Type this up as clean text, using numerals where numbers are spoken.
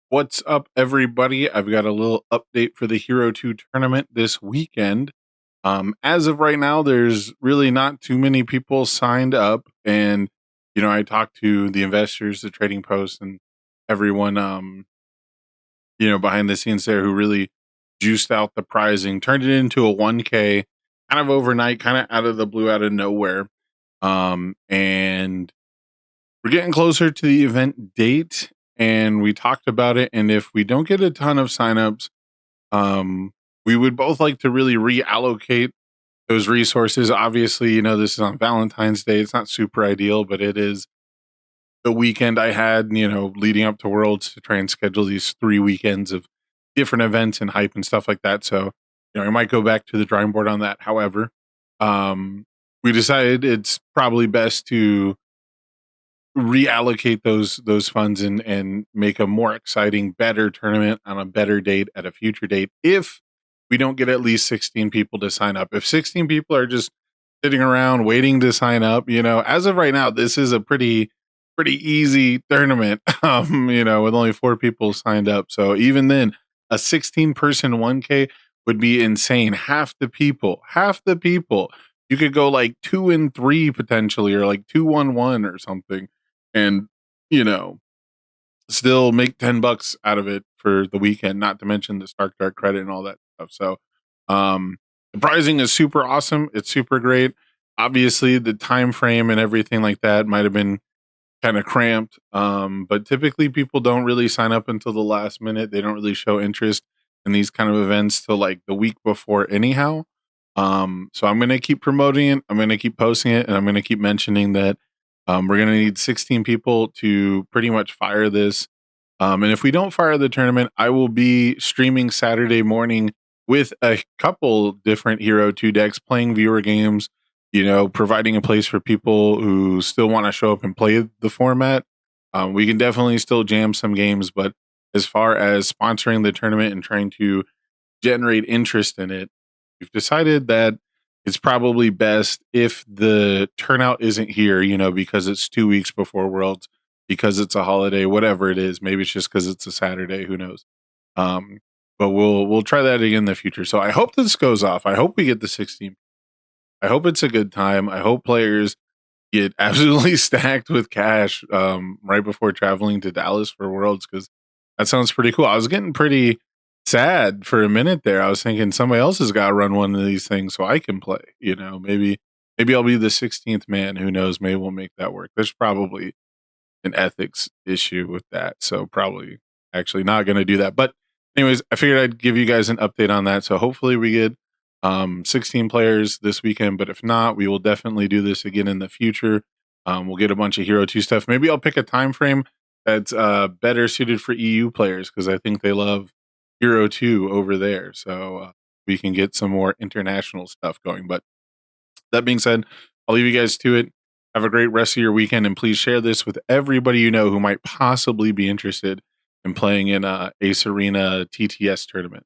What's up, everybody? I've got a little update for the Hero 2 tournament this weekend. As of right now, there's really not too many people signed up. And, I talked to the investors, the trading posts, and everyone, behind the scenes there who really juiced out the pricing, turned it into a 1K kind of overnight, kind of out of the blue, out of nowhere. And we're getting closer to the event date, and we talked about it. And if we don't get a ton of signups, we would both like to really reallocate those resources. Obviously, this is on Valentine's Day. It's not super ideal, but it is the weekend I had, leading up to Worlds to try and schedule these 3 weekends of different events and hype and stuff like that. So, I might go back to the drawing board on that. However, we decided it's probably best to reallocate those funds and make a more exciting, better tournament on a better date at a future date if we don't get at least 16 people to sign up. If 16 people are just sitting around waiting to sign up, as of right now, this is a pretty easy tournament. With only 4 people signed up. So even then, a 16-person 1K would be insane. Half the people, you could go like 2-3 potentially, or like 2-1-1 or something, and you know still make $10 out of it for the weekend, not to mention the Stark Dark credit and all that stuff. So the pricing is super awesome. It's super great. Obviously the time frame and everything like that might have been kind of cramped, but typically people don't really sign up until the last minute. They don't really show interest in these kind of events till like the week before anyhow. So I'm going to keep promoting it, I'm going to keep posting it, and I'm going to keep mentioning that we're going to need 16 people to pretty much fire this. And if we don't fire the tournament, I will be streaming Saturday morning with a couple different Hero 2 decks, playing viewer games, providing a place for people who still want to show up and play the format. We can definitely still jam some games, but as far as sponsoring the tournament and trying to generate interest in it, we've decided that it's probably best if the turnout isn't here, because it's 2 weeks before Worlds, because it's a holiday, whatever it is. Maybe it's just because it's a Saturday, who knows? Um, but we'll try that again in the future. So I hope this goes off. I hope we get the 16. I hope it's a good time. I hope players get absolutely stacked with cash right before traveling to Dallas for Worlds, because that sounds pretty cool. I was getting pretty sad for a minute there. I was thinking somebody else has got to run one of these things so I can play. Maybe I'll be the 16th man. Who knows? Maybe we'll make that work. There's probably an ethics issue with that, so probably actually not going to do that. But anyways, I figured I'd give you guys an update on that. So hopefully we get 16 players this weekend, but if not, we will definitely do this again in the future. We'll get a bunch of Hero 2 stuff. Maybe I'll pick a time frame that's better suited for EU players, because I think they love Hero 2 over there. So we can get some more international stuff going. But that being said, I'll leave you guys to it. Have a great rest of your weekend, and please share this with everybody you know who might possibly be interested in playing in Ace Arena TTS tournament.